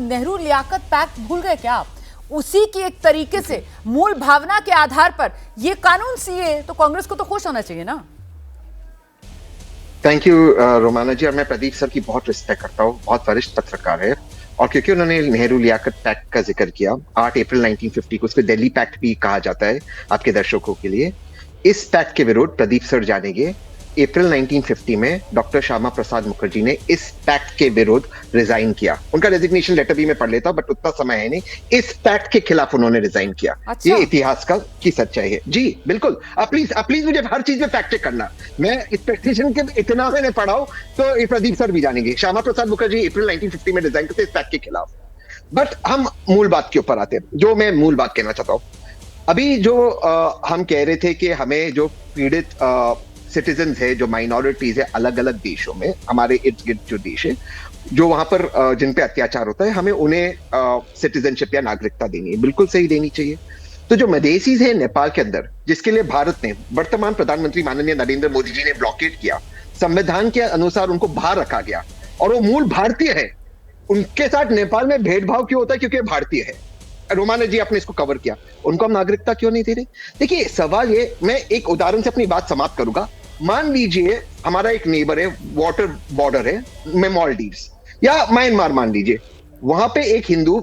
Nehru Liaquat pact भूल गए क्या आप? उसी की एक तरीके से मूल भावना के आधार पर ये कानून सीए, तो कांग्रेस को तो खुश होना चाहिए ना। थैंक यू रोमाना जी। और मैं प्रदीप सर की बहुत रिस्पेक्ट करता हूँ, बहुत वरिष्ठ पत्रकार है, और क्योंकि उन्होंने नेहरू लियाकत पैक्ट का जिक्र किया 8 अप्रैल 1950 को, उसको दिल्ली पैक्ट भी कहा जाता है आपके दर्शकों के लिए। इस पैक्ट के विरुद्ध प्रदीप सर जानेंगे, अप्रैल 1950 में डॉक्टर श्यामा प्रसाद मुखर्जी ने इस पैक्ट के विरुद्ध रिजाइन किया। उनका रेजिग्नेशन लेटर भी मैं पढ़ लेता हूं, बट उतना समय है नहीं। इस पैक्ट के खिलाफ उन्होंने रिजाइन किया। अच्छा। ये इतिहास की सच्चाई है जी, बिल्कुल। आप प्लीज मुझे हर चीज में फैक्ट चेक करना। मैं इस पेटिशन के इतना मैंने पढ़ा हूं, तो ये प्रदीप सर भी जानेंगे। श्यामा प्रसाद मुखर्जी अप्रैल 1950 में रिजाइन करते इस पैक्ट के खिलाफ। बट हम मूल बात के ऊपर आते हैं, जो मैं मूल बात कहना चाहता हूं। अभी जो हम कह रहे थे कि हमें जो पीड़ित सिटीजन्स है, जो माइनॉरिटीज है अलग अलग देशों में, हमारे इर्द गिर्द जो देश है, जो वहां पर जिन पे अत्याचार होता है, हमें उन्हें सिटीजनशिप या नागरिकता देनी है, बिल्कुल सही देनी चाहिए। तो जो मदेसीज है नेपाल के अंदर, जिसके लिए भारत ने, वर्तमान प्रधानमंत्री माननीय नरेंद्र मोदी जी ने ब्लॉकेट किया, संविधान के अनुसार उनको बाहर रखा गया, और वो मूल भारतीय है। उनके साथ नेपाल में भेदभाव क्यों होता है? क्योंकि भारतीय है। रोमाना जी आपने इसको कवर किया, उनको हम नागरिकता क्यों नहीं दे रहे? देखिए सवाल ये, मैं एक उदाहरण से अपनी बात समाप्त करूंगा। मान लीजिए हमारा एक नेबर है, वाटर बॉर्डर है में मालदीव्स या म्यांमार मान लीजिए, वहां पे एक हिंदू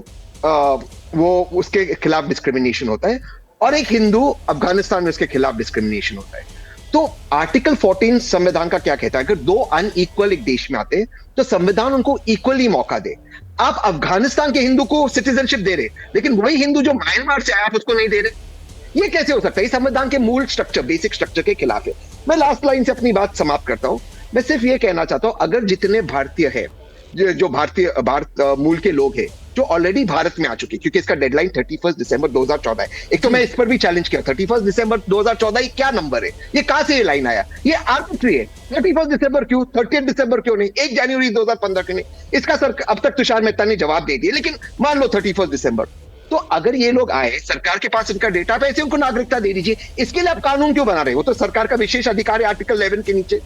वो उसके खिलाफ डिस्क्रिमिनेशन होता है, और एक हिंदू अफगानिस्तान में उसके खिलाफ डिस्क्रिमिनेशन होता है। तो आर्टिकल 14 संविधान का क्या कहता है? अगर दो अनइक्वल एक देश में आते हैं तो संविधान उनको इक्वली मौका दे। आप अफगानिस्तान के हिंदू को सिटीजनशिप दे रहे, लेकिन वही हिंदू जो म्यांमार से आया आप उसको नहीं दे रहे। ये कैसे हो सकता है? संविधान के मूल स्ट्रक्चर, बेसिक स्ट्रक्चर के खिलाफ है। मैं लास्ट लाइन से अपनी बात समाप्त करता हूं। मैं सिर्फ ये कहना चाहता हूं, अगर जितने भारतीय है, जो भारत मूल के लोग हैं, जो ऑलरेडी भारत में आ चुके, क्योंकि इसका डेडलाइन 31 दिसंबर 2014 है। एक तो मैं इस पर भी चैलेंज किया, 31 दिसंबर 2014 ये क्या नंबर है? ये कहां से ये लाइन आया? ये आर्बिट्री है। 31 दिसंबर क्यों? 30 दिसंबर क्यों नहीं? 1 जनवरी 2015 क्यों नहीं? इसका सर अब तक तुषार मेहता ने जवाब दे दिया, लेकिन मान लो 31 दिसंबर। तो अगर ये लोग आए, सरकार के पास इनका डेटा है, ऐसे उनको नागरिकता दे दीजिए। इसके लिए आप कानून क्यों बना रहे हो? तो सरकार का विशेष अधिकार है आर्टिकल 11 के नीचे।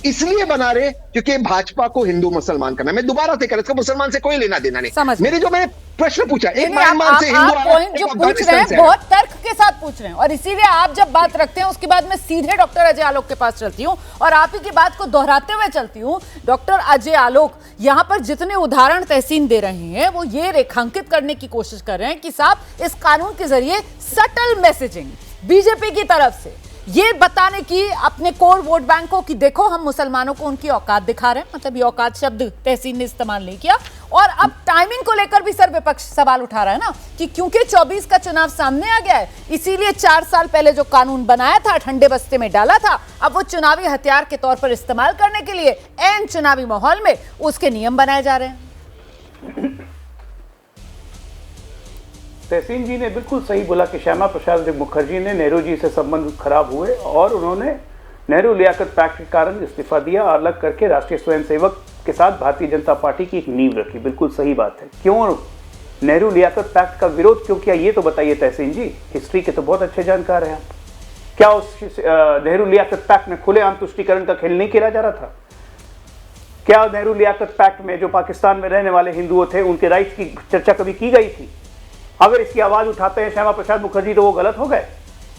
इसलिए बना रहे क्योंकि भाजपा को हिंदू मुसलमान करना। मैं दोबारा से कर, इसका मुसलमान से कोई लेना देना नहीं। मेरे जो मैंने प्रश्न पूछा, एक म्यांमार से हिंदू पॉइंट जो पूछ रहे हैं बहुत तर्क के साथ पूछ रहे हैं, और इसीलिए आप जब बात रखते हैं उसके बाद मैं सीधे डॉक्टर अजय आलोक के पास चलती हूं और आप ही की बात को दोहराते हुए चलती हूं। डॉक्टर अजय आलोक, यहां पर जितने उदाहरण तहसीन दे रहे हैं वो ये रेखांकित करने की कोशिश कर रहे हैं कि साहब इस कानून के जरिए सटल मैसेजिंग बीजेपी की तरफ से ये बताने की अपने कोर वोट बैंकों की, देखो हम मुसलमानों को उनकी औकात दिखा रहे हैं, मतलब ये औकात शब्द तहसीन ने इस्तेमाल नहीं किया। और अब टाइमिंग को लेकर भी सर विपक्ष सवाल उठा रहा है ना कि क्योंकि 24 का चुनाव सामने आ गया है, इसीलिए 4 साल पहले जो कानून बनाया था, ठंडे बस्ते में डाला था, अब वो चुनावी हथियार के तौर पर इस्तेमाल करने के लिए एन चुनावी माहौल में उसके नियम बनाए जा रहे हैं। तहसीन जी ने बिल्कुल सही बोला कि श्यामा प्रसाद मुखर्जी ने नेहरू जी से संबंध खराब हुए और उन्होंने नेहरू लियाकत पैक्ट के कारण इस्तीफा दिया और अलग करके राष्ट्रीय स्वयंसेवक के साथ भारतीय जनता पार्टी की एक नींव रखी। बिल्कुल सही बात है। क्यों नेहरू लियाकत पैक्ट का विरोध क्यों किया, ये तो बताइए तहसीन जी। हिस्ट्री के तो बहुत अच्छे जानकार हैं आप। क्या उस नेहरू लियाकत पैक्ट में खुलेआम तुष्टीकरण का खेल नहीं खेला जा रहा था? क्या नेहरू लियाकत पैक्ट में जो पाकिस्तान में रहने वाले हिंदुओं थे उनके राइट्स की चर्चा कभी की गई थी? अगर इसकी आवाज उठाते हैं श्यामा प्रसाद मुखर्जी तो वो गलत हो गए।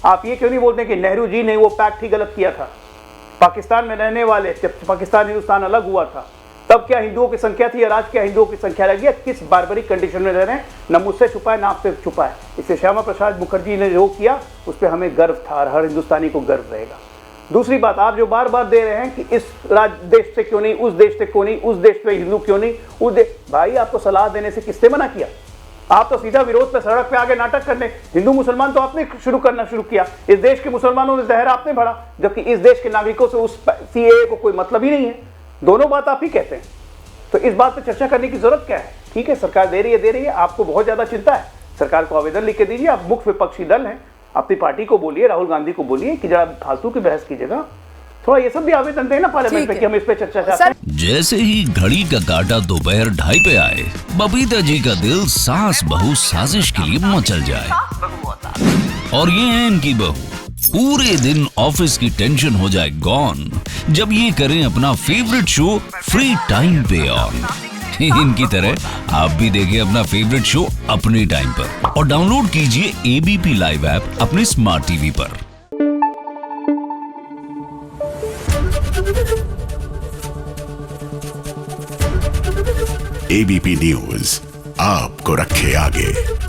आप ये क्यों नहीं बोलते कि नेहरू जी ने वो पैक्ट ही गलत किया था? पाकिस्तान में रहने वाले, जब पाकिस्तान हिंदुस्तान अलग हुआ था तब क्या हिंदुओं की संख्या थी और आज क्या हिंदुओं की संख्या लगी है? किस बारबरिक कंडीशन में रह रहे हैं, न मुझसे छुपा है ना आपसे छुपा है। इससे श्यामा प्रसाद मुखर्जी ने जो किया उस पर हमें गर्व था और हर हिंदुस्तानी को गर्व रहेगा। दूसरी बात, आप जो बार बार दे रहे हैं कि इस देश से क्यों नहीं, उस देश से क्यों नहीं, उस देश में हिंदू क्यों नहीं, उस देश, भाई आपको सलाह देने से किसने मना किया? आप तो सीधा विरोध पे सड़क पे आगे नाटक करने, हिंदू मुसलमान तो आपने शुरू किया। इस देश के मुसलमानों ने जहर आपने भरा, जबकि इस देश के नागरिकों से उस सीएए को कोई मतलब ही नहीं है। दोनों बात आप ही कहते हैं, तो इस बात पे चर्चा करने की जरूरत क्या है? ठीक है, सरकार दे रही है, आपको बहुत ज्यादा चिंता है, सरकार को आवेदन लिख के दीजिए। आप मुख्य विपक्षी दल हैं, अपनी पार्टी को बोलिए, राहुल गांधी को बोलिए कि जरा फालतू की बहस की जगह थोड़ा ये सब भी आवेदन देना पार्लियामेंट में कि हम इस पे चर्चा चाहते हैं। जैसे ही घड़ी का काटा दोपहर 2:30 पे आए, बबीता जी का दिल सास बहू साजिश के लिए मचल जाए। और ये है इनकी बहू, पूरे दिन ऑफिस की टेंशन हो जाए गॉन जब ये करें अपना फेवरेट शो फ्री टाइम पे ऑन। इनकी तरह आप भी देखिए अपना फेवरेट शो अपने टाइम पर और डाउनलोड कीजिए एबीपी लाइव ऐप अपने स्मार्ट टीवी पर। एबीपी न्यूज आपको रखे आगे।